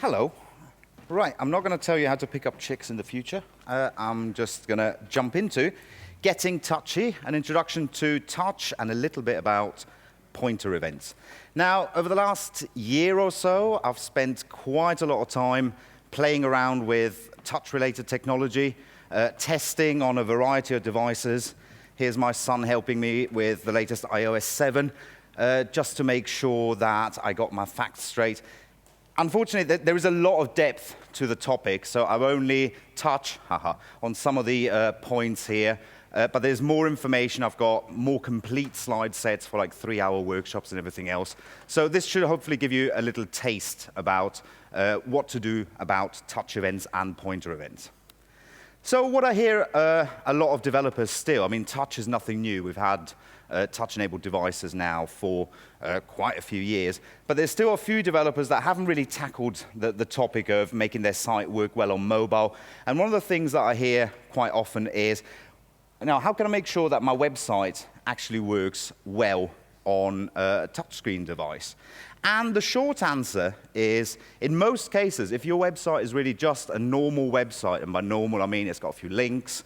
Hello. Right, I'm not going to tell you how to pick up chicks in the future. I'm just going to jump into getting touchy, an introduction to touch, and a little bit about pointer events. Now, over the last year or so, I've spent quite a lot of time playing around with touch-related technology, testing on a variety of devices. Here's my son helping me with the latest iOS 7, just to make sure that I got my facts straight. Unfortunately, there is a lot of depth to the topic, so I've only touched on some of the points here. But there's more information. I've got more complete slide sets for like 3-hour workshops and everything else. So this should hopefully give you a little taste about what to do about touch events and pointer events. So what I hear a lot of developers still, I mean, touch is nothing new. We've had touch-enabled devices now for quite a few years. But there's still a few developers that haven't really tackled the topic of making their site work well on mobile. And one of the things that I hear quite often is, now, how can I make sure that my website actually works well on a touchscreen device? And the short answer is, in most cases, if your website is really just a normal website, and by normal I mean it's got a few links,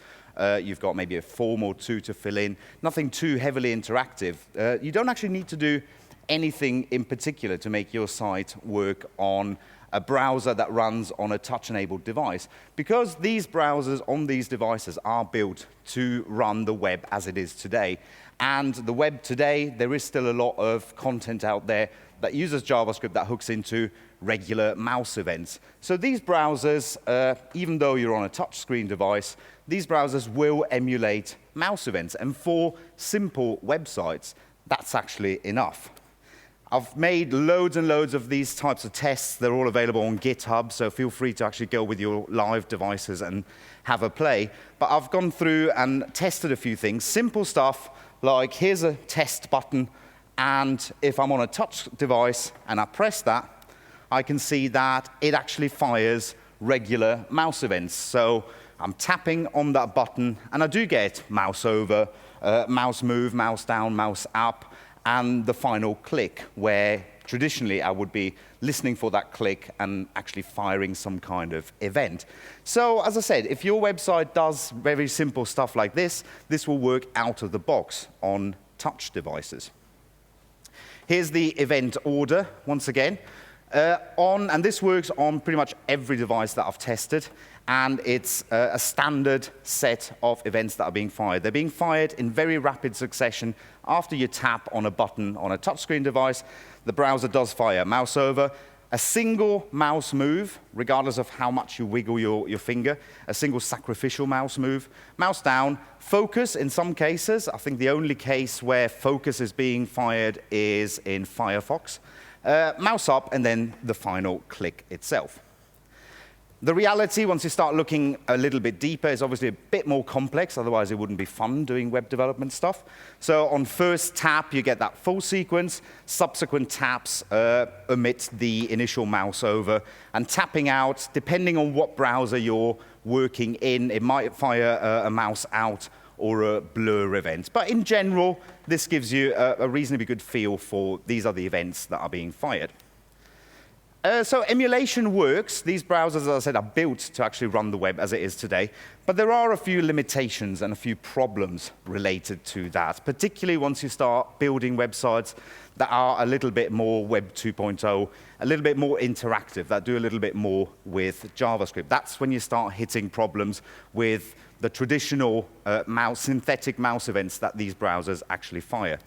you've got maybe a form or two to fill in, nothing too heavily interactive, you don't actually need to do anything in particular to make your site work on a browser that runs on a touch-enabled device, because these browsers on these devices are built to run the web as it is today. And the web today, there is still a lot of content out there that uses JavaScript that hooks into regular mouse events. So these browsers, even though you're on a touchscreen device, these browsers will emulate mouse events. And for simple websites, that's actually enough. I've made loads and loads of these types of tests. They're all available on GitHub, so feel free to actually go with your live devices and have a play. But I've gone through and tested a few things. Simple stuff like, here's a test button, and if I'm on a touch device and I press that, I can see that it actually fires regular mouse events. So I'm tapping on that button, and I do get mouse over, mouse move, mouse down, mouse up, and the final click, where traditionally I would be listening for that click and actually firing some kind of event. So as I said, if your website does very simple stuff like this, this will work out of the box on touch devices. Here's the event order, once again. And this works on pretty much every device that I've tested, and it's a standard set of events that are being fired. They're being fired in very rapid succession. After you tap on a button on a touchscreen device, the browser does fire mouse over, a single mouse move, regardless of how much you wiggle your finger, a single sacrificial mouse move, mouse down, focus in some cases. I think the only case where focus is being fired is in Firefox. Mouse up, and then the final click itself. The reality, once you start looking a little bit deeper, is obviously a bit more complex, otherwise it wouldn't be fun doing web development stuff. So on first tap, you get that full sequence. Subsequent taps omit the initial mouse over. And tapping out, depending on what browser you're working in, it might fire a mouse out or a blur event. But in general, this gives you a reasonably good feel for these are the events that are being fired. So emulation works. These browsers, as I said, are built to actually run the web as it is today. But there are a few limitations and a few problems related to that, particularly once you start building websites that are a little bit more Web 2.0, a little bit more interactive, that do a little bit more with JavaScript. That's when you start hitting problems with the traditional synthetic mouse events that these browsers actually fire.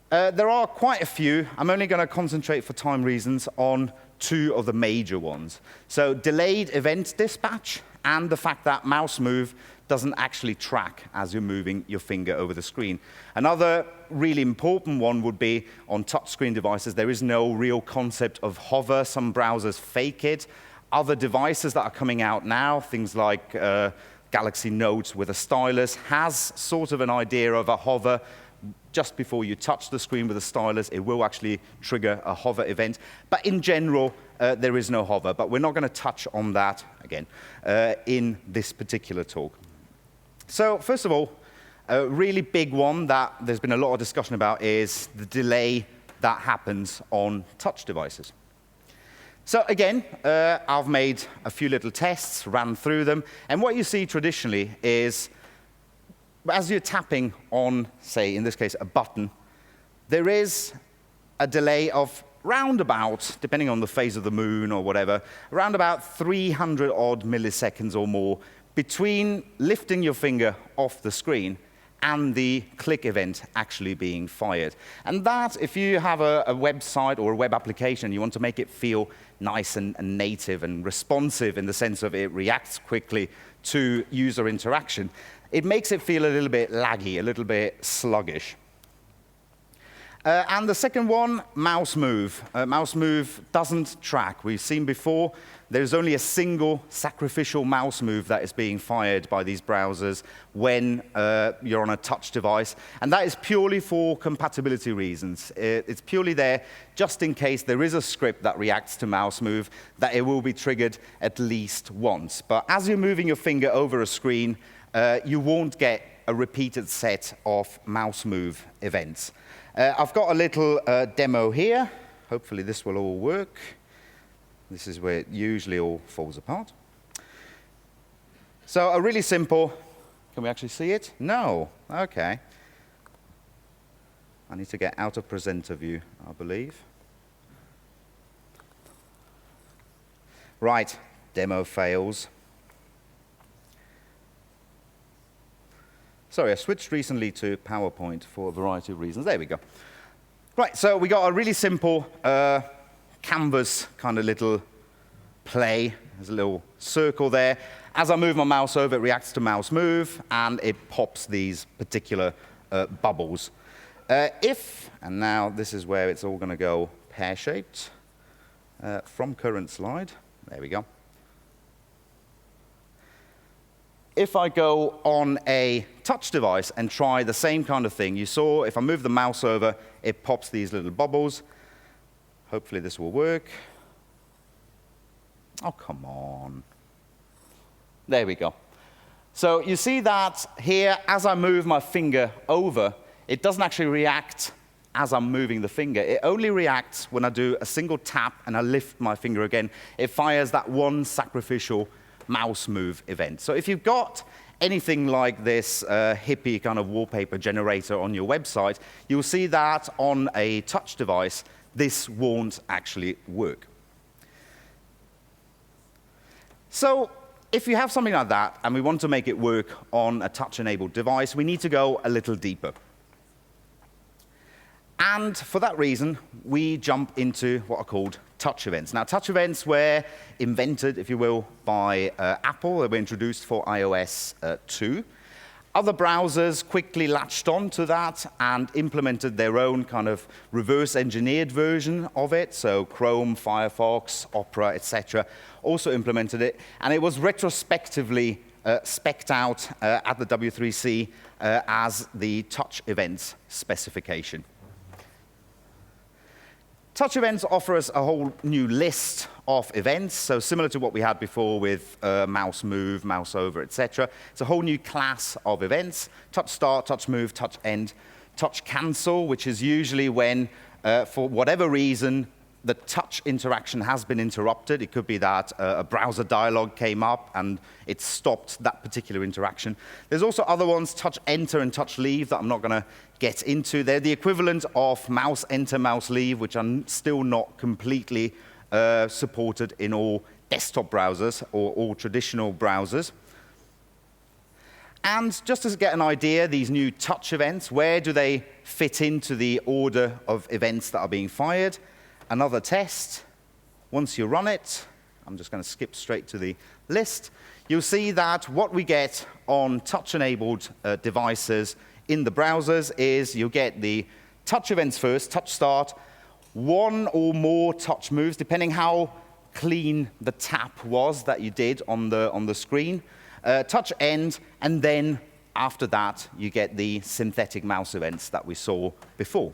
There are quite a few. I'm only going to concentrate for time reasons on two of the major ones. So delayed event dispatch and the fact that mouse move doesn't actually track as you're moving your finger over the screen. Another really important one would be on touchscreen devices. There is no real concept of hover. Some browsers fake it. Other devices that are coming out now, things like Galaxy Note with a stylus, has sort of an idea of a hover. Just before you touch the screen with a stylus, it will actually trigger a hover event. But in general, there is no hover. But we're not going to touch on that, again, in this particular talk. So first of all, a really big one that there's been a lot of discussion about is the delay that happens on touch devices. So again, I've made a few little tests, ran through them, and what you see traditionally is, as you're tapping on, say, in this case, a button, there is a delay of round about, depending on the phase of the moon or whatever, around about 300 odd milliseconds or more between lifting your finger off the screen and the click event actually being fired. And that, if you have a website or a web application, you want to make it feel nice and native and responsive in the sense of it reacts quickly to user interaction, it makes it feel a little bit laggy, a little bit sluggish. And the second one, mouse move. Mouse move doesn't track. We've seen before, there's only a single sacrificial mouse move that is being fired by these browsers when you're on a touch device. And that is purely for compatibility reasons. It's purely there just in case there is a script that reacts to mouse move, that it will be triggered at least once. But as you're moving your finger over a screen, you won't get a repeated set of mouse move events. I've got a little demo here. Hopefully this will all work. This is where it usually all falls apart. So a really simple, can we actually see it? No, okay. I need to get out of presenter view, I believe. Right, demo fails. Sorry, I switched recently to PowerPoint for a variety of reasons. There we go. Right, so we got a really simple canvas kind of little play. There's a little circle there. As I move my mouse over, it reacts to mouse move, and it pops these particular bubbles. And now this is where it's all going to go pear-shaped from current slide. There we go. If I go on a touch device and try the same kind of thing, you saw if I move the mouse over, it pops these little bubbles. Hopefully this will work. Oh, come on. There we go. So you see that here, as I move my finger over, it doesn't actually react as I'm moving the finger. It only reacts when I do a single tap and I lift my finger again. It fires that one sacrificial mouse move event. So if you've got anything like this hippie kind of wallpaper generator on your website, you'll see that on a touch device, this won't actually work. So if you have something like that and we want to make it work on a touch-enabled device, we need to go a little deeper. And for that reason, we jump into what are called touch events. Now, touch events were invented, if you will, by Apple. They were introduced for iOS 2. Other browsers quickly latched on to that and implemented their own kind of reverse-engineered version of it. So Chrome, Firefox, Opera, etc. also implemented it. And it was retrospectively spec'd out at the W3C as the touch events specification. Touch events offer us a whole new list of events, so similar to what we had before with mouse move, mouse over, etc. It's a whole new class of events: touch start, touch move, touch end, touch cancel, which is usually when, for whatever reason, the touch interaction has been interrupted. It could be that a browser dialog came up and it stopped that particular interaction. There's also other ones, touch enter and touch leave, that I'm not going to get into. They're the equivalent of mouse enter, mouse leave, which are still not completely supported in all desktop browsers or all traditional browsers. And just to get an idea, these new touch events, where do they fit into the order of events that are being fired? Another test. Once you run it, I'm just going to skip straight to the list, you'll see that what we get on touch-enabled devices in the browsers is you get the touch events first, touch start, one or more touch moves, depending how clean the tap was that you did on the screen, touch end, and then after that, you get the synthetic mouse events that we saw before.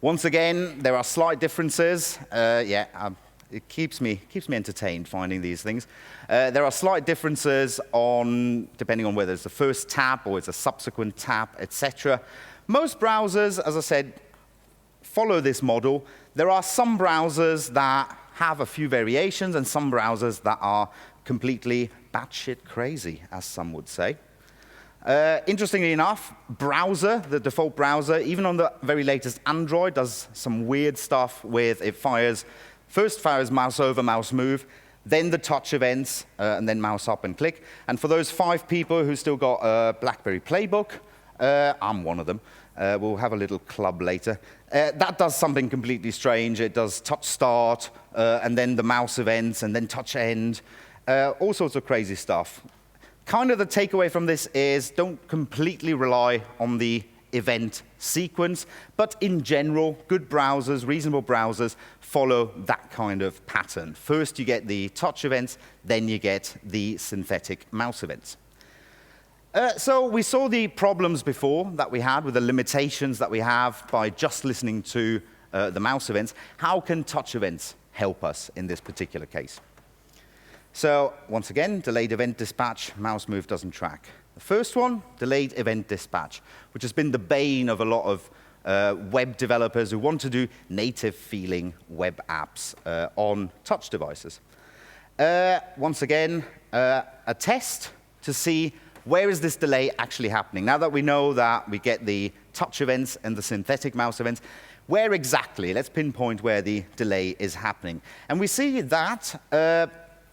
Once again, there are slight differences. It keeps me entertained finding these things. There are slight differences depending on whether it's the first tap or it's a subsequent tap, etc. Most browsers, as I said, follow this model. There are some browsers that have a few variations and some browsers that are completely batshit crazy, as some would say. Interestingly enough, browser, the default browser, even on the very latest Android, does some weird stuff with it first fires mouse over, mouse move, then the touch events, and then mouse up and click. And for those 5 people who still got a BlackBerry Playbook, I'm one of them. We'll have a little club later. That does something completely strange. It does touch start, and then the mouse events, and then touch end, all sorts of crazy stuff. Kind of the takeaway from this is don't completely rely on the event sequence, but in general, good browsers, reasonable browsers, follow that kind of pattern. First you get the touch events, then you get the synthetic mouse events. So we saw the problems before that we had with the limitations that we have by just listening to the mouse events. How can touch events help us in this particular case? So once again, delayed event dispatch, mouse move doesn't track. The first one, delayed event dispatch, which has been the bane of a lot of web developers who want to do native feeling web apps on touch devices. Once again, a test to see where is this delay actually happening. Now that we know that we get the touch events and the synthetic mouse events, where exactly? Let's pinpoint where the delay is happening. And we see that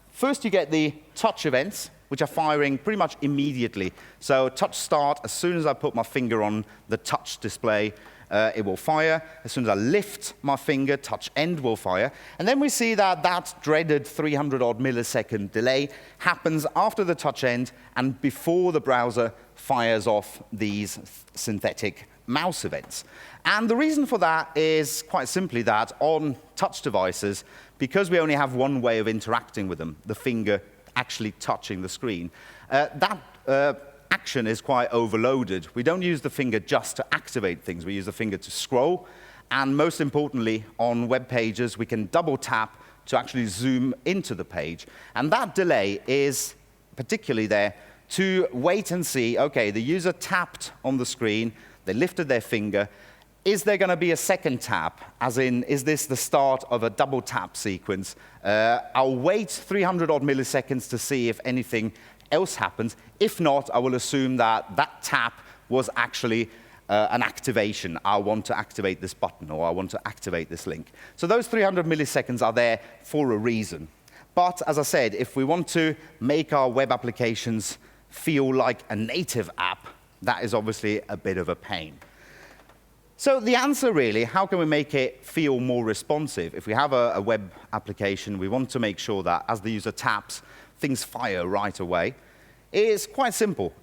first you get the touch events, which are firing pretty much immediately. So touch start, as soon as I put my finger on the touch display, it will fire. As soon as I lift my finger, touch end will fire. And then we see that that dreaded 300-odd millisecond delay happens after the touch end and before the browser fires off these synthetic mouse events. And the reason for that is quite simply that on touch devices, because we only have one way of interacting with them, the finger actually touching the screen, that action is quite overloaded. We don't use the finger just to activate things. We use the finger to scroll. And most importantly, on web pages, we can double tap to actually zoom into the page. And that delay is particularly there to wait and see, OK, the user tapped on the screen, they lifted their finger. Is there going to be a second tap? As in, is this the start of a double tap sequence? I'll wait 300-odd milliseconds to see if anything else happens. If not, I will assume that that tap was actually an activation. I want to activate this button, or I want to activate this link. So those 300 milliseconds are there for a reason. But as I said, if we want to make our web applications feel like a native app, that is obviously a bit of a pain. So the answer really, how can we make it feel more responsive? If we have a web application, we want to make sure that as the user taps, things fire right away. It's quite simple.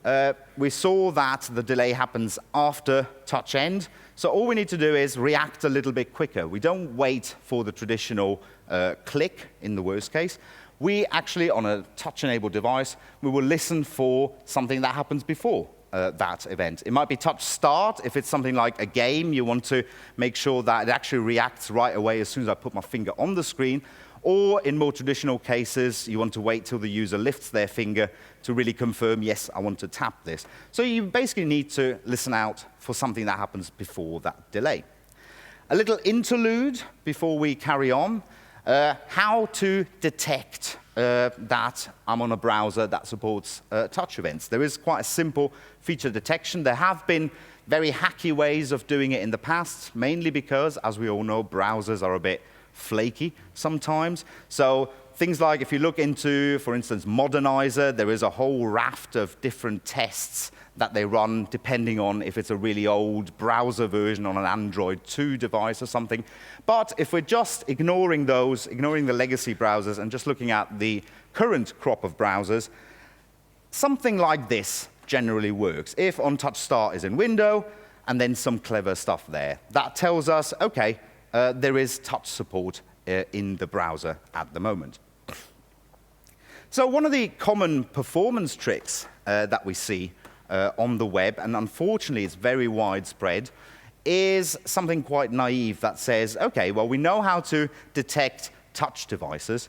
We saw that the delay happens after touch end. So all we need to do is react a little bit quicker. We don't wait for the traditional click in the worst case. We actually, on a touch-enabled device, we will listen for something that happens before that event. It might be touch start. If it's something like a game, you want to make sure that it actually reacts right away as soon as I put my finger on the screen. Or in more traditional cases, you want to wait till the user lifts their finger to really confirm, yes, I want to tap this. So you basically need to listen out for something that happens before that delay. A little interlude before we carry on. How to detect that I'm on a browser that supports touch events. There is quite a simple feature detection. There have been very hacky ways of doing it in the past, mainly because, as we all know, browsers are a bit flaky sometimes. So things like if you look into, for instance, Modernizer, there is a whole raft of different tests that they run depending on if it's a really old browser version on an Android 2 device or something. But if we're just ignoring those, ignoring the legacy browsers and just looking at the current crop of browsers, something like this generally works. If on touch start is in window and then some clever stuff there, that tells us, OK, there is touch support in the browser at the moment. So one of the common performance tricks that we see on the web, and unfortunately it's very widespread, is something quite naive that says, OK, well, we know how to detect touch devices.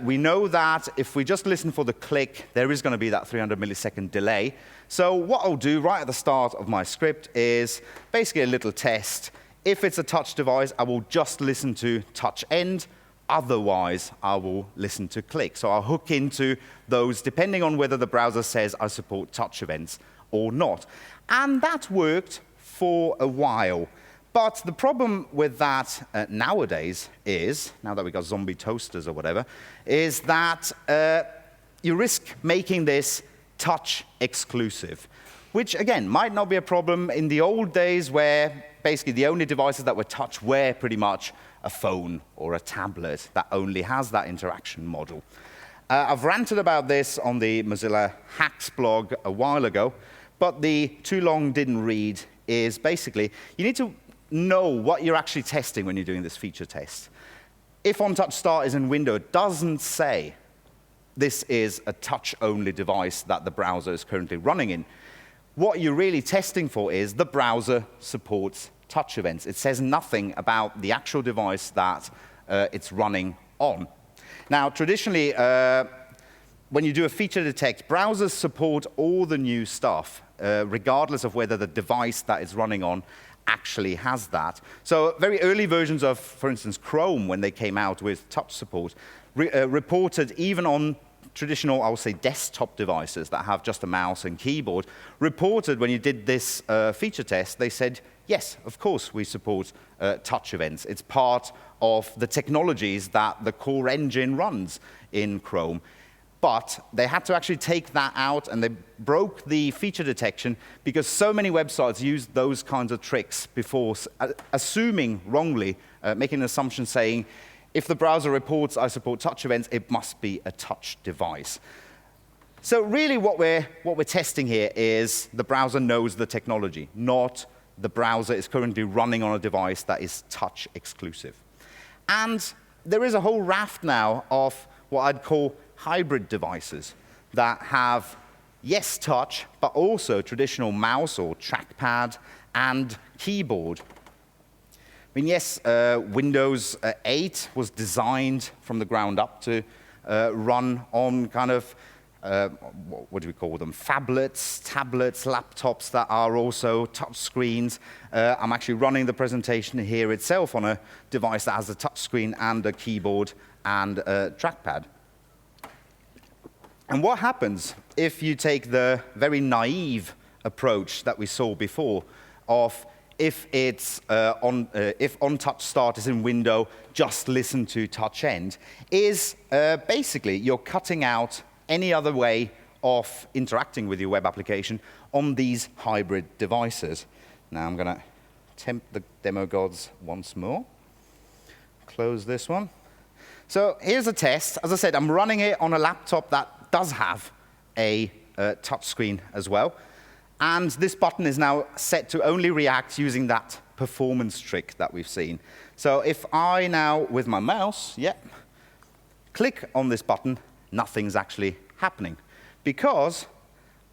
We know that if we just listen for the click, there is going to be that 300 millisecond delay. So what I'll do right at the start of my script is basically a little test. if it's a touch device, I will just listen to touch end. Otherwise, I will listen to click. So I'll hook into those depending on whether the browser says I support touch events or not. And that worked for a while. But the problem with that nowadays is, now that we've got zombie toasters or whatever, is that you risk making this touch exclusive, which again might not be a problem in the old days where basically the only devices that were touch were pretty much a phone or a tablet that only has that interaction model. I've ranted about this on the Mozilla Hacks blog a while ago, but the too long didn't read is basically you need to know what you're actually testing when you're doing this feature test. If OnTouch Start is in window, it doesn't say this is a touch-only device that the browser is currently running in. What you're really testing for is the browser supports touch events. It says nothing about the actual device that it's running on. Now, traditionally, when you do a feature detect, browsers support all the new stuff, regardless of whether the device that it's running on actually has that. So very early versions of, for instance, Chrome, when they came out with touch support, reported even on traditional, I would say, desktop devices that have just a mouse and keyboard, reported when you did this feature test, they said, yes, of course we support touch events. It's part of the technologies that the core engine runs in Chrome. But they had to actually take that out, and they broke the feature detection because so many websites used those kinds of tricks before, assuming wrongly, making an assumption saying, if the browser reports I support touch events, it must be a touch device. So really what we're testing here is the browser knows the technology, not the browser is currently running on a device that is touch exclusive. And there is a whole raft now of what I'd call hybrid devices that have, yes, touch, but also traditional mouse or trackpad and keyboard. I mean, yes, Windows 8 was designed from the ground up to run on kind of, what do we call them, phablets, tablets, laptops that are also touch screens. I'm actually running the presentation here itself on a device that has a touch screen and a keyboard and a trackpad. And what happens if you take the very naive approach that we saw before of if OnTouch Start is in window, just listen to touch end, is basically you're cutting out any other way of interacting with your web application on these hybrid devices. Now I'm going to tempt the demo gods once more. Close this one. So here's a test. As I said, I'm running it on a laptop that does have a touch screen as well. And this button is now set to only react using that performance trick that we've seen. So if I now, with my mouse, click on this button, nothing's actually happening. Because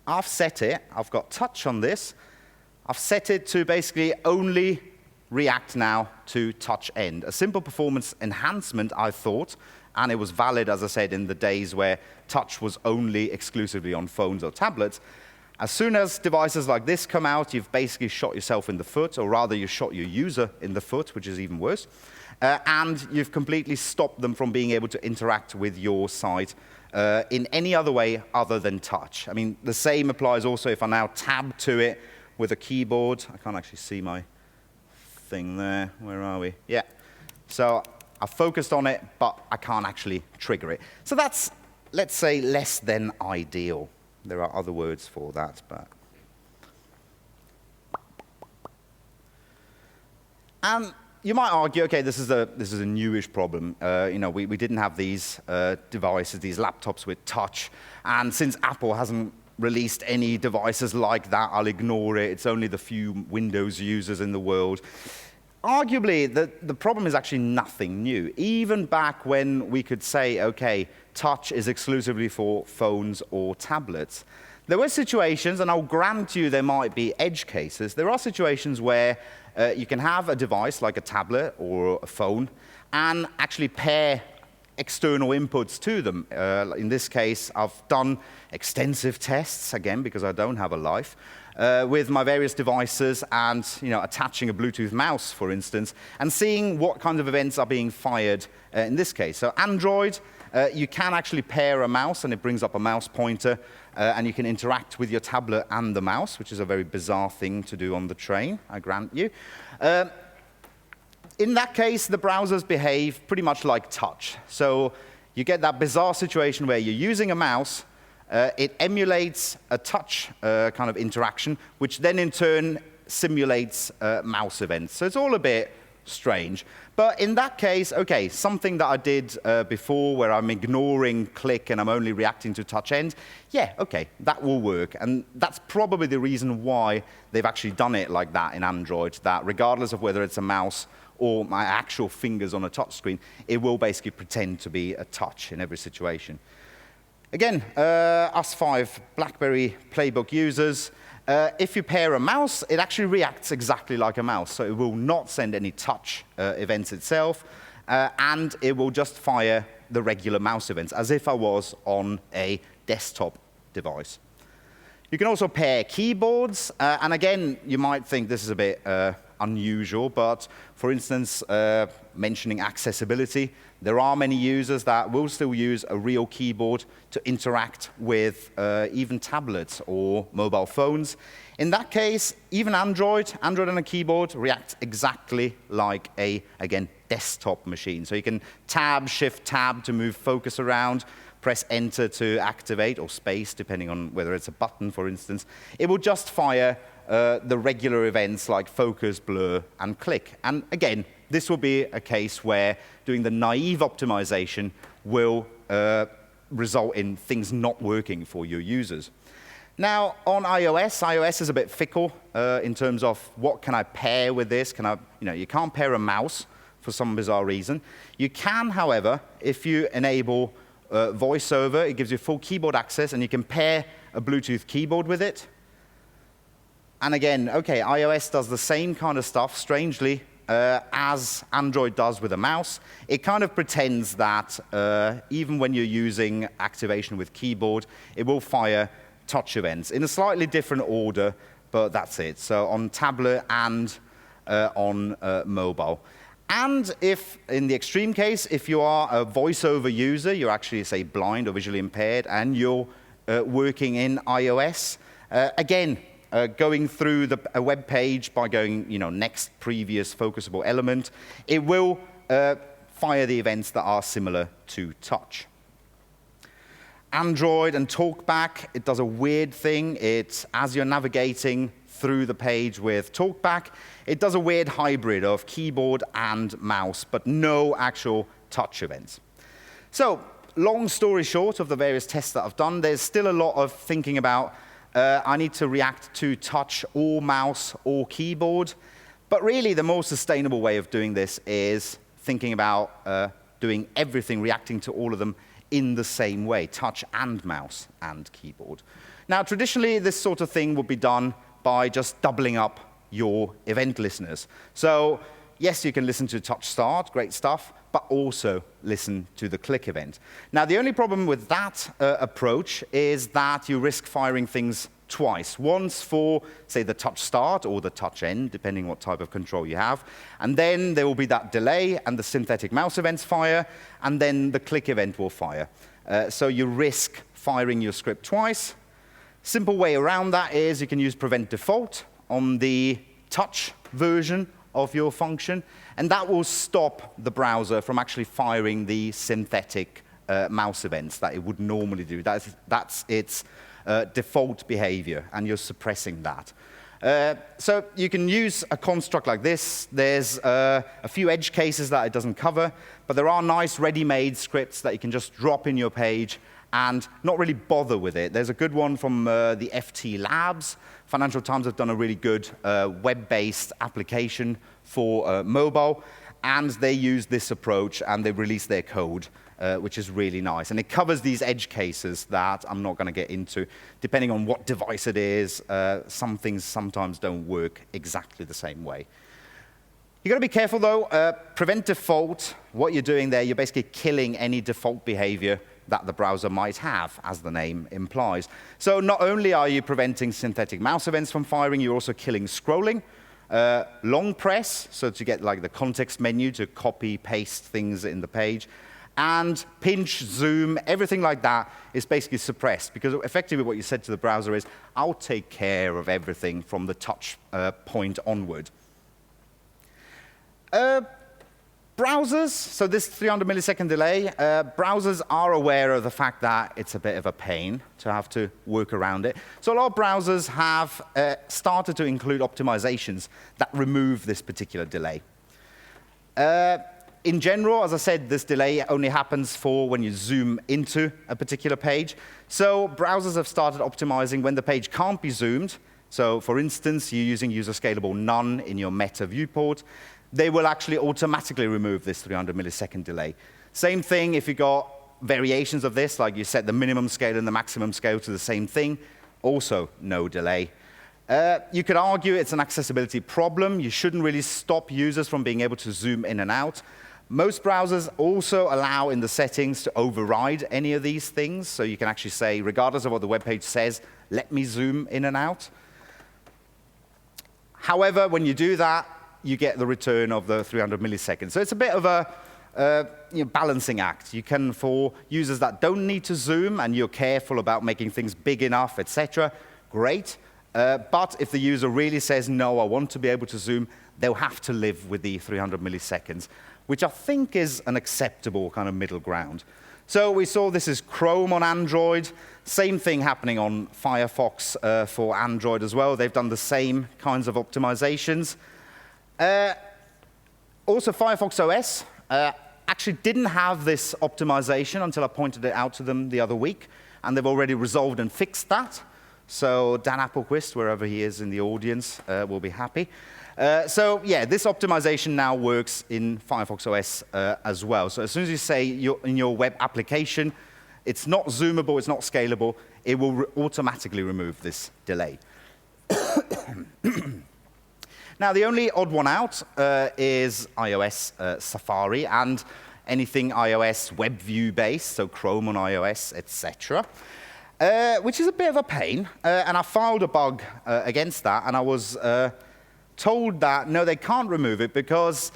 I've set it, I've got touch on this, I've set it to basically only react now to touch end. A simple performance enhancement, I thought, and it was valid, as I said, in the days where touch was only exclusively on phones or tablets. As soon as devices like this come out, you've basically shot yourself in the foot, or rather you shot your user in the foot, which is even worse, and you've completely stopped them from being able to interact with your site in any other way other than touch. I mean, the same applies also if I now tab to it with a keyboard. I can't actually see my thing there. Where are we? Yeah. So I've focused on it, but I can't actually trigger it. So that's, let's say, less than ideal. There are other words for that, but. You might argue, okay, this is a newish problem. We didn't have these devices, these laptops with touch, and since Apple hasn't released any devices like that, I'll ignore it. It's only the few Windows users in the world. Arguably, the problem is actually nothing new. Even back when we could say, okay, touch is exclusively for phones or tablets, there were situations, and I'll grant you there might be edge cases, there are situations where you can have a device like a tablet or a phone and actually pair external inputs to them. In this case, I've done extensive tests, again, because I don't have a life, with my various devices and attaching a Bluetooth mouse, for instance, and seeing what kinds of events are being fired in this case. So Android, you can actually pair a mouse, and it brings up a mouse pointer, and you can interact with your tablet and the mouse, which is a very bizarre thing to do on the train, I grant you. In that case, the browsers behave pretty much like touch. So you get that bizarre situation where you're using a mouse, it emulates a touch kind of interaction, which then in turn simulates mouse events. So it's all a bit strange. But in that case, OK, something that I did before where I'm ignoring click and I'm only reacting to touch end, yeah, OK, that will work. And that's probably the reason why they've actually done it like that in Android, that regardless of whether it's a mouse or my actual fingers on a touch screen, it will basically pretend to be a touch in every situation. Again, us 5 BlackBerry Playbook users, if you pair a mouse, it actually reacts exactly like a mouse. So it will not send any touch events itself, and it will just fire the regular mouse events, as if I was on a desktop device. You can also pair keyboards, and again, you might think this is a bit unusual, but for instance, mentioning accessibility, there are many users that will still use a real keyboard to interact with even tablets or mobile phones. In that case, even Android and a keyboard react exactly like a, again, desktop machine. So you can tab, shift, tab to move focus around, press enter to activate, or space, depending on whether it's a button, for instance. It will just fire the regular events like focus, blur, and click. And again, this will be a case where doing the naive optimization will result in things not working for your users. Now, on iOS, iOS is a bit fickle in terms of what can I pair with this. You can't pair a mouse for some bizarre reason. You can, however, if you enable VoiceOver, it gives you full keyboard access, and you can pair a Bluetooth keyboard with it. And again, OK, iOS does the same kind of stuff, strangely, as Android does with a mouse. It kind of pretends that even when you're using activation with keyboard, it will fire touch events in a slightly different order, but that's it. So on tablet and on mobile. And if, in the extreme case, if you are a VoiceOver user, you're actually, say, blind or visually impaired, and you're working in iOS, again, going through a web page by going, next previous focusable element, it will fire the events that are similar to touch. Android and TalkBack, it does a weird thing. As you're navigating through the page with TalkBack, it does a weird hybrid of keyboard and mouse, but no actual touch events. So, long story short of the various tests that I've done, there's still a lot of thinking about I need to react to touch or mouse or keyboard. But really, the more sustainable way of doing this is thinking about doing everything, reacting to all of them in the same way, touch and mouse and keyboard. Now, traditionally, this sort of thing would be done by just doubling up your event listeners. So, yes, you can listen to touch start, great stuff, but also listen to the click event. Now, the only problem with that approach is that you risk firing things twice. Once for, say, the touch start or the touch end, depending what type of control you have. And then there will be that delay, and the synthetic mouse events fire, and then the click event will fire. So you risk firing your script twice. Simple way around that is you can use prevent default on the touch version of your function, and that will stop the browser from actually firing the synthetic mouse events that it would normally do. That's its default behavior, and you're suppressing that. So you can use a construct like this. There's a few edge cases that it doesn't cover, but there are nice ready-made scripts that you can just drop in your page and not really bother with it. There's a good one from the FT Labs. Financial Times have done a really good web-based application for mobile, and they use this approach, and they release their code, which is really nice. And it covers these edge cases that I'm not going to get into. Depending on what device it is, some things sometimes don't work exactly the same way. You've got to be careful, though. Prevent default. What you're doing there, you're basically killing any default behavior that the browser might have, as the name implies. So not only are you preventing synthetic mouse events from firing, you're also killing scrolling. Long press, so to get like the context menu to copy, paste things in the page. And pinch, zoom, everything like that is basically suppressed, because effectively what you said to the browser is, I'll take care of everything from the touch point onward. Browsers, so this 300 millisecond delay, browsers are aware of the fact that it's a bit of a pain to have to work around it. So a lot of browsers have started to include optimizations that remove this particular delay. In general, as I said, this delay only happens for when you zoom into a particular page. So browsers have started optimizing when the page can't be zoomed. So for instance, you're using user scalable none in your meta viewport. They will actually automatically remove this 300 millisecond delay. Same thing if you got variations of this, like you set the minimum scale and the maximum scale to the same thing, also no delay. You could argue it's an accessibility problem. You shouldn't really stop users from being able to zoom in and out. Most browsers also allow in the settings to override any of these things, so you can actually say, regardless of what the web page says, let me zoom in and out. However, when you do that, you get the return of the 300 milliseconds. So it's a bit of a balancing act. You can, for users that don't need to zoom and you're careful about making things big enough, etc., great. But if the user really says, no, I want to be able to zoom, they'll have to live with the 300 milliseconds, which I think is an acceptable kind of middle ground. So we saw this is Chrome on Android. Same thing happening on Firefox for Android as well. They've done the same kinds of optimizations. Also, Firefox OS actually didn't have this optimization until I pointed it out to them the other week, and they've already resolved and fixed that. So Dan Applequist, wherever he is in the audience, will be happy. So yeah, this optimization now works in Firefox OS as well. So as soon as you say in your web application, it's not zoomable, it's not scalable, it will automatically remove this delay. Now, the only odd one out is iOS Safari and anything iOS web view based, so Chrome on iOS, etc., which is a bit of a pain. And I filed a bug against that, and I was told that, no, they can't remove it because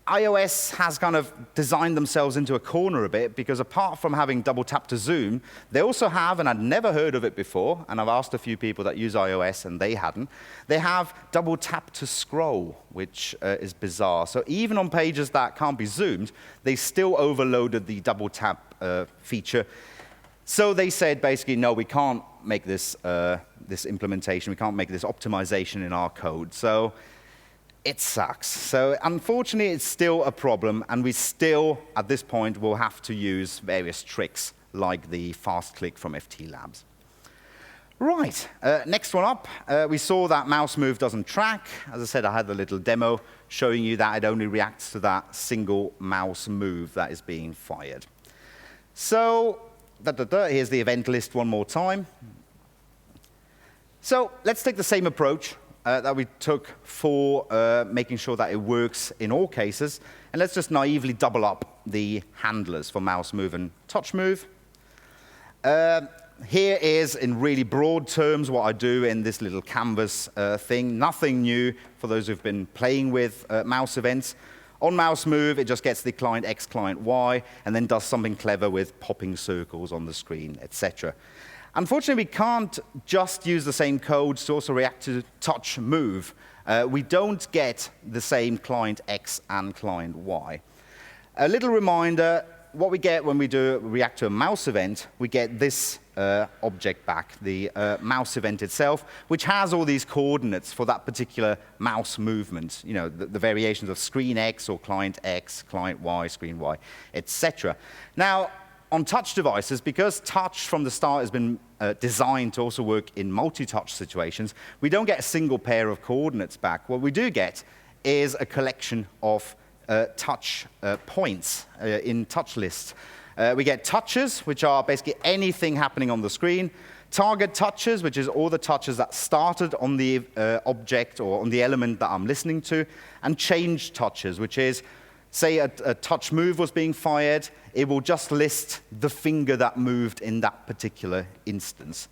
iOS has kind of designed themselves into a corner a bit, because apart from having double tap to zoom, they also have, and I'd never heard of it before, and I've asked a few people that use iOS and they hadn't, they have double tap to scroll, which is bizarre. So even on pages that can't be zoomed, they still overloaded the double tap feature. So they said basically, no, we can't make this, this implementation, we can't make this optimization in our code. So it sucks. So unfortunately, it's still a problem, and we still, at this point, will have to use various tricks like the fast click from FT Labs. Right, next one up, we saw that mouse move doesn't track. As I said, I had the little demo showing you that it only reacts to that single mouse move that is being fired. So here's the event list one more time. So let's take the same approach that we took for making sure that it works in all cases. And let's just naively double up the handlers for mouse move and touch move. Here is, in really broad terms, what I do in this little canvas thing. Nothing new for those who've been playing with mouse events. On mouse move, it just gets the client X, client Y, and then does something clever with popping circles on the screen, etc. Unfortunately, we can't just use the same codes to also react to touch move. We don't get the same client X and client Y. A little reminder, what we get when we do react to a mouse event, we get this object back, the mouse event itself, which has all these coordinates for that particular mouse movement, you know, the variations of screen X or client X, client Y, screen Y, etc. Now, on touch devices, because touch from the start has been designed to also work in multi-touch situations, we don't get a single pair of coordinates back. What we do get is a collection of touch points in touch lists. We get touches, which are basically anything happening on the screen. Target touches, which is all the touches that started on the object or on the element that I'm listening to. And change touches, which is, say a touch move was being fired, it will just list the finger that moved in that particular instance.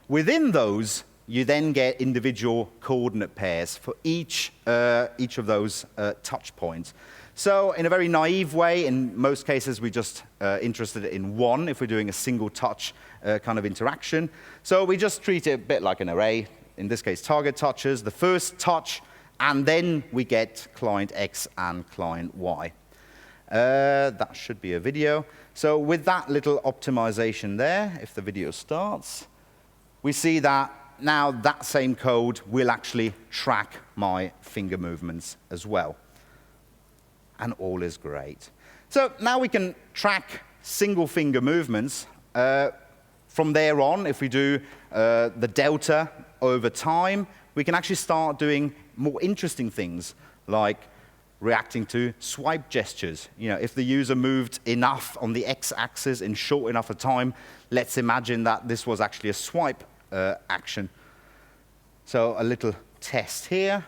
Within those, you then get individual coordinate pairs for each of those touch points. So in a very naive way, in most cases, we're just interested in one if we're doing a single touch kind of interaction. So we just treat it a bit like an array, in this case, target touches, the first touch, and then we get client X and client Y. That should be a video. So with that little optimization there, if the video starts, we see that now that same code will actually track my finger movements as well. And all is great. So now we can track single finger movements. From there on, if we do the delta over time, we can actually start doing more interesting things, like reacting to swipe gestures. You know, if the user moved enough on the x-axis in short enough a time, let's imagine that this was actually a swipe action. So a little test here.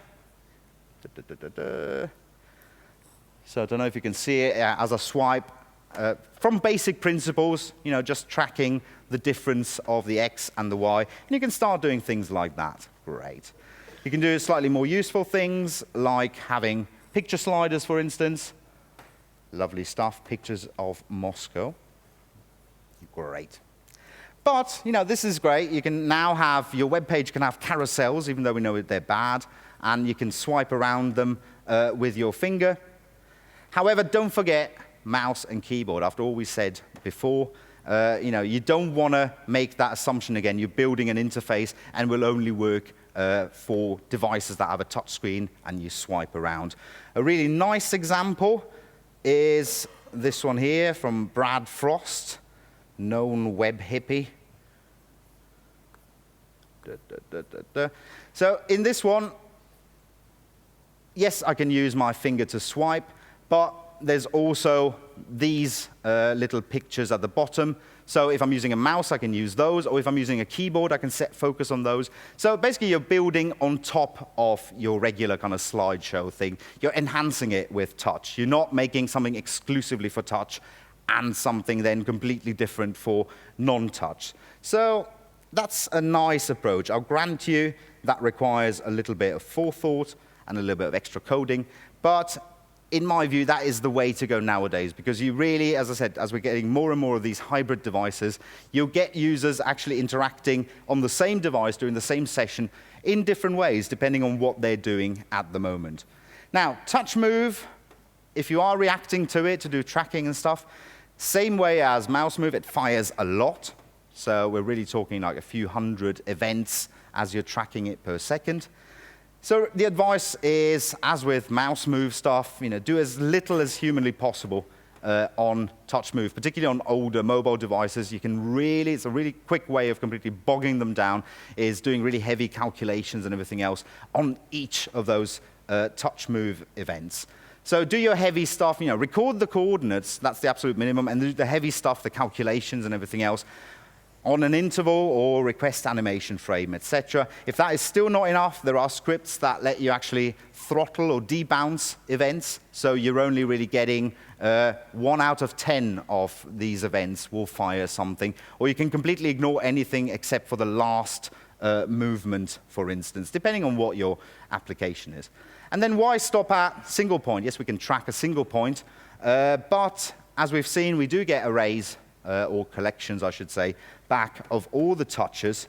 So I don't know if you can see it as a swipe. From basic principles, you know, just tracking the difference of the X and the Y. And you can start doing things like that. Great. You can do slightly more useful things, like having picture sliders, for instance. Lovely stuff, pictures of Moscow. Great. But, you know, this is great. You can now have, your web page can have carousels, even though we know they're bad, and you can swipe around them with your finger. However, don't forget mouse and keyboard. After all we said before, you know, you don't want to make that assumption again. You're building an interface and will only work for devices that have a touch screen and you swipe around. A really nice example is this one here from Brad Frost, known web hippie. So in this one, yes, I can use my finger to swipe, but there's also these little pictures at the bottom. So if I'm using a mouse, I can use those. Or if I'm using a keyboard, I can set focus on those. So basically, you're building on top of your regular kind of slideshow thing. You're enhancing it with touch. You're not making something exclusively for touch and something then completely different for non-touch. So that's a nice approach. I'll grant you that requires a little bit of forethought and a little bit of extra coding. But in my view, that is the way to go nowadays, because you really, as I said, as we're getting more and more of these hybrid devices, you'll get users actually interacting on the same device during the same session in different ways, depending on what they're doing at the moment. Now, touch move, if you are reacting to it to do tracking and stuff, same way as mouse move, it fires a lot. So we're really talking like a few hundred events as you're tracking it per second. So the advice is, as with mouse move stuff, you know, do as little as humanly possible on touch move, particularly on older mobile devices. You can really, it's a really quick way of completely bogging them down, is doing really heavy calculations and everything else on each of those touch move events. So do your heavy stuff, you know, record the coordinates, that's the absolute minimum, and do the heavy stuff, the calculations and everything else, on an interval or request animation frame, etc. If that is still not enough, there are scripts that let you actually throttle or debounce events, so you're only really getting 1 out of 10 of these events will fire something, or you can completely ignore anything except for the last movement, for instance, depending on what your application is. And then why stop at single point? Yes, we can track a single point, but as we've seen, we do get arrays, or collections, I should say, back of all the touches.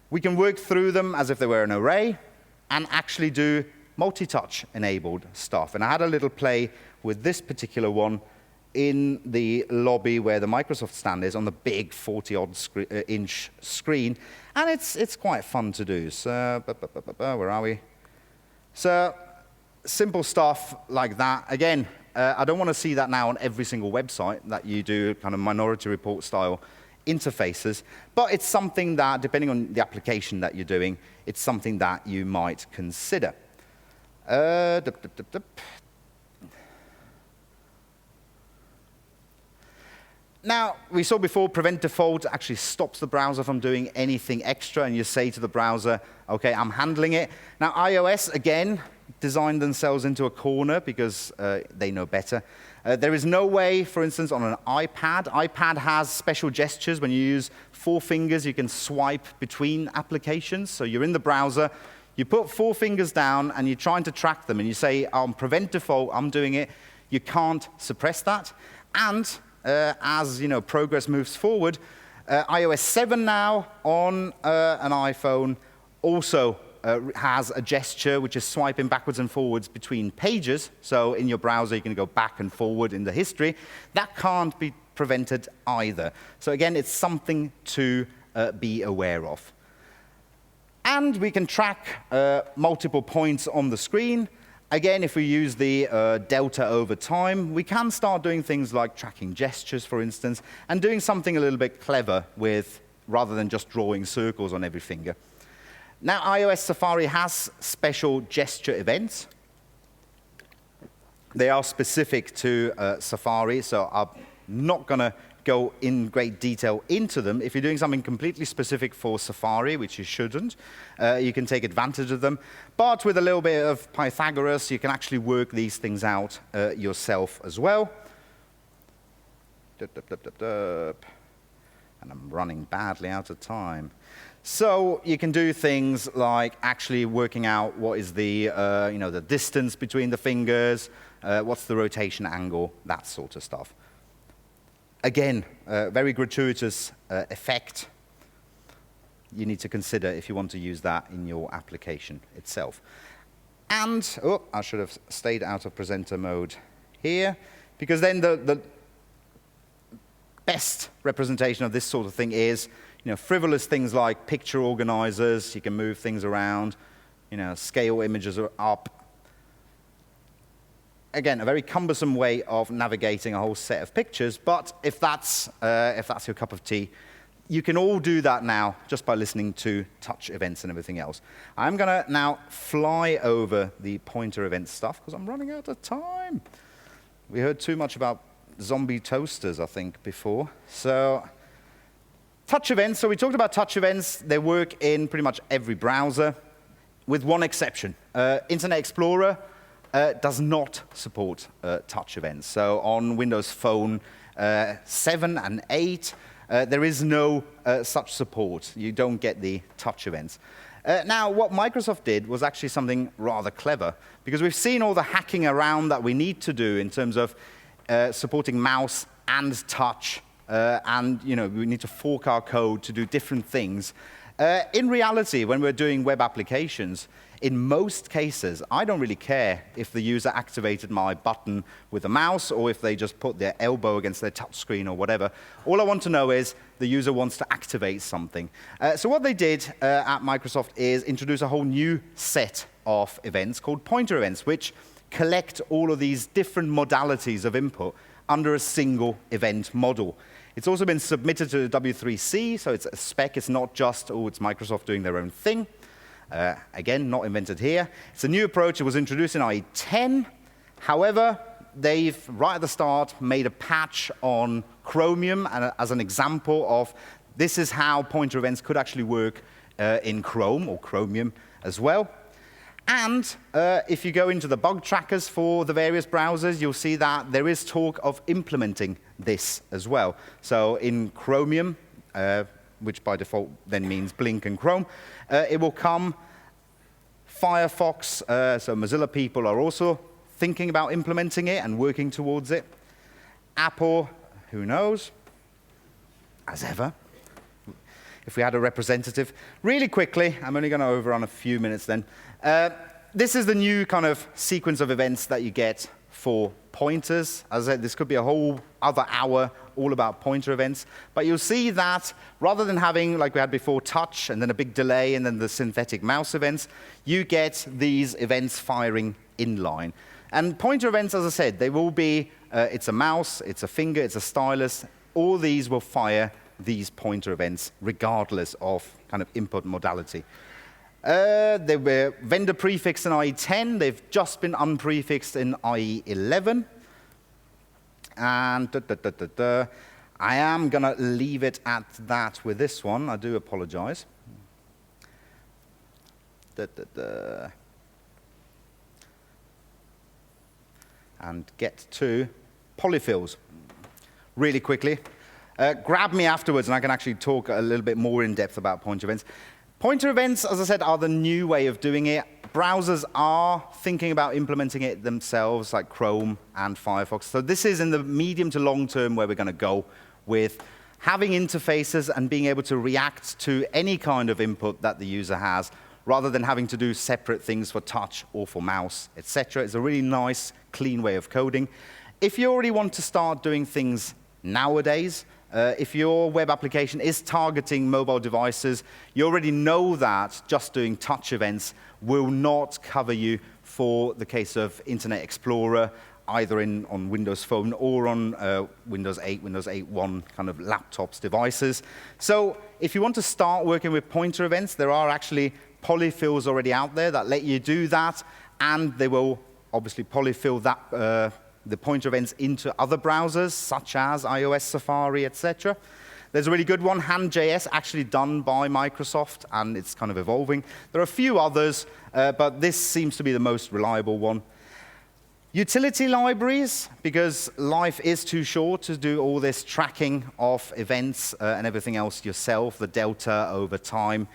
We can work through them as if they were an array and actually do multi-touch enabled stuff. And I had a little play with this particular one in the lobby where the Microsoft stand is on the big 40-odd inch screen. And it's quite fun to do. So, where are we? So, simple stuff like that. Again, I don't want to see that now on every single website that you do kind of Minority Report style interfaces, but it's something that, depending on the application that you're doing, it's something that you might consider. Now, we saw before, prevent default actually stops the browser from doing anything extra, and you say to the browser, OK, I'm handling it. Now, iOS, again, designed themselves into a corner because they know better. There is no way, for instance, on an iPad. iPad has special gestures. When you use 4 fingers, you can swipe between applications. So you're in the browser, you put 4 fingers down, and you're trying to track them, and you say, prevent default, I'm doing it. You can't suppress that. And as progress moves forward, iOS 7 now on an iPhone also has a gesture which is swiping backwards and forwards between pages. So in your browser, you can go back and forward in the history. That can't be prevented either. So again, it's something to be aware of. And we can track multiple points on the screen. Again, if we use the delta over time, we can start doing things like tracking gestures, for instance, and doing something a little bit clever with, rather than just drawing circles on every finger. Now, iOS Safari has special gesture events. They are specific to Safari, so I'm not going to go in great detail into them. If you're doing something completely specific for Safari, which you shouldn't, you can take advantage of them. But with a little bit of Pythagoras, you can actually work these things out yourself as well. And I'm running badly out of time. So you can do things like actually working out what is the, the distance between the fingers, what's the rotation angle, that sort of stuff. Again, very gratuitous effect. You need to consider if you want to use that in your application itself. And, I should have stayed out of presenter mode here, because then the best representation of this sort of thing is frivolous things like picture organizers. You can move things around, scale images up. Again, a very cumbersome way of navigating a whole set of pictures, but if that's your cup of tea, you can all do that now just by listening to touch events and everything else. I'm going to now fly over the pointer event stuff because I'm running out of time. We heard too much about zombie toasters, I think, before. So, touch events. So we talked about touch events. They work in pretty much every browser, with one exception. Internet Explorer does not support touch events. So on Windows Phone 7 and 8, there is no such support. You don't get the touch events. Now, what Microsoft did was actually something rather clever, because we've seen all the hacking around that we need to do in terms of supporting mouse and touch, and we need to fork our code to do different things. In reality, when we're doing web applications, in most cases, I don't really care if the user activated my button with a mouse or if they just put their elbow against their touch screen or whatever. All I want to know is the user wants to activate something. So what they did at Microsoft is introduce a whole new set of events called pointer events, which collect all of these different modalities of input under a single event model. It's also been submitted to the W3C, so it's a spec. It's not just, it's Microsoft doing their own thing. Again, not invented here. It's a new approach. It was introduced in IE 10. However, they've, right at the start, made a patch on Chromium as an example of this is how pointer events could actually work in Chrome or Chromium as well. And if you go into the bug trackers for the various browsers, you'll see that there is talk of implementing this as well. So in Chromium, which by default then means Blink and Chrome, it will come. Firefox, so Mozilla people are also thinking about implementing it and working towards it. Apple, who knows, as ever. If we had a representative. Really quickly, I'm only going to overrun a few minutes then. This is the new kind of sequence of events that you get for pointers. As I said, this could be a whole other hour all about pointer events. But you'll see that rather than having, like we had before, touch and then a big delay and then the synthetic mouse events, you get these events firing inline. And pointer events, as I said, they will be, it's a mouse, it's a finger, it's a stylus. All these will fire these pointer events regardless of kind of input modality. They were vendor prefixed in IE 10. They've just been unprefixed in IE 11. And I am going to leave it at that with this one. I do apologize. And get to polyfills really quickly. Grab me afterwards, and I can actually talk a little bit more in depth about pointer events. Pointer events, as I said, are the new way of doing it. Browsers are thinking about implementing it themselves, like Chrome and Firefox. So this is in the medium to long term where we're going to go with having interfaces and being able to react to any kind of input that the user has, rather than having to do separate things for touch or for mouse, etc. It's a really nice, clean way of coding. If you already want to start doing things nowadays, if your web application is targeting mobile devices, you already know that just doing touch events will not cover you for the case of Internet Explorer, either on Windows Phone or on Windows 8, Windows 8.1 kind of laptops devices. So if you want to start working with pointer events, there are actually polyfills already out there that let you do that, and they will obviously polyfill that the pointer events into other browsers, such as iOS, Safari, etc. There's a really good one, Hand.js, actually done by Microsoft, and it's kind of evolving. There are a few others, but this seems to be the most reliable one. Utility libraries, because life is too short to do all this tracking of events and everything else yourself, the delta over time.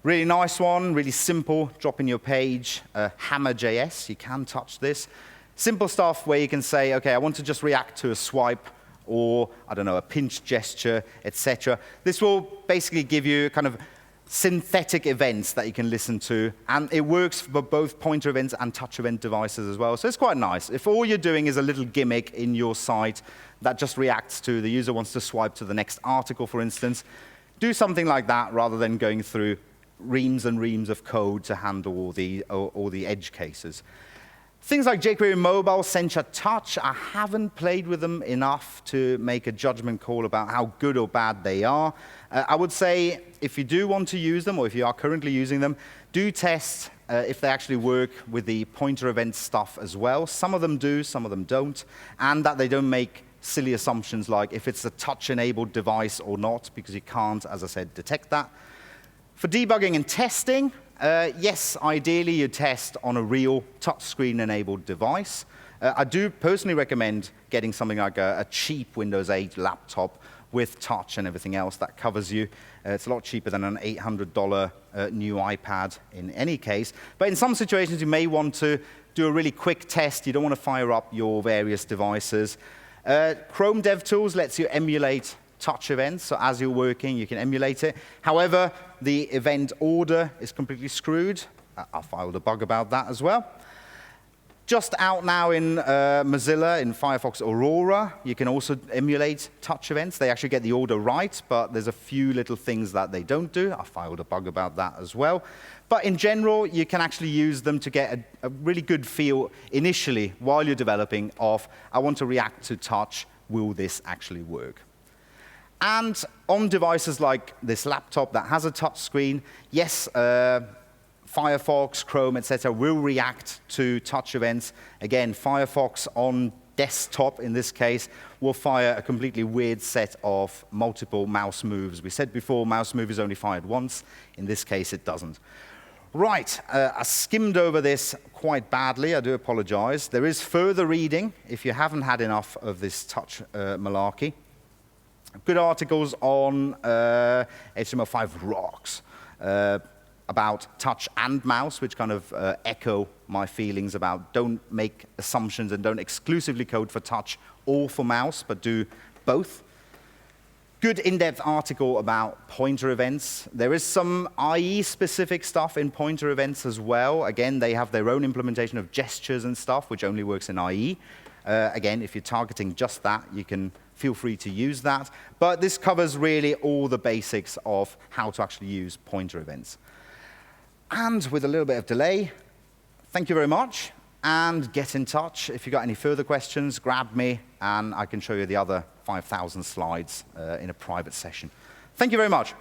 Really nice one, really simple, drop in your page, Hammer.js, you can touch this. Simple stuff where you can say, okay, I want to just react to a swipe or, I don't know, a pinch gesture, etc. This will basically give you kind of synthetic events that you can listen to, and it works for both pointer events and touch event devices as well, so it's quite nice. If all you're doing is a little gimmick in your site that just reacts to the user wants to swipe to the next article, for instance, do something like that rather than going through reams and reams of code to handle all the edge cases. Things like jQuery Mobile, Sencha Touch, I haven't played with them enough to make a judgment call about how good or bad they are. I would say if you do want to use them, or if you are currently using them, do test if they actually work with the pointer event stuff as well. Some of them do, some of them don't, and that they don't make silly assumptions like if it's a touch-enabled device or not, because you can't, as I said, detect that. For debugging and testing, yes, ideally you test on a real touchscreen-enabled device. I do personally recommend getting something like a cheap Windows 8 laptop with touch and everything else that covers you. It's a lot cheaper than an $800 new iPad in any case. But in some situations, you may want to do a really quick test. You don't want to fire up your various devices. Chrome DevTools lets you emulate touch events, so as you're working, you can emulate it. However, the event order is completely screwed. I filed a bug about that as well. Just out now in Mozilla, in Firefox Aurora, you can also emulate touch events. They actually get the order right, but there's a few little things that they don't do. I filed a bug about that as well. But in general, you can actually use them to get a really good feel initially while you're developing of, I want to react to touch, will this actually work? And on devices like this laptop that has a touch screen, yes, Firefox, Chrome, etc. will react to touch events. Again, Firefox on desktop, in this case, will fire a completely weird set of multiple mouse moves. We said before, mouse move is only fired once. In this case, it doesn't. Right, I skimmed over this quite badly. I do apologize. There is further reading if you haven't had enough of this touch malarkey. Good articles on HTML5 rocks about touch and mouse, which kind of echo my feelings about don't make assumptions and don't exclusively code for touch or for mouse, but do both. Good in-depth article about pointer events. There is some IE-specific stuff in pointer events as well. Again, they have their own implementation of gestures and stuff, which only works in IE. Again, if you're targeting just that, you can feel free to use that. But this covers really all the basics of how to actually use pointer events. And with a little bit of delay, thank you very much. And get in touch. If you've got any further questions, grab me, and I can show you the other 5,000 slides in a private session. Thank you very much.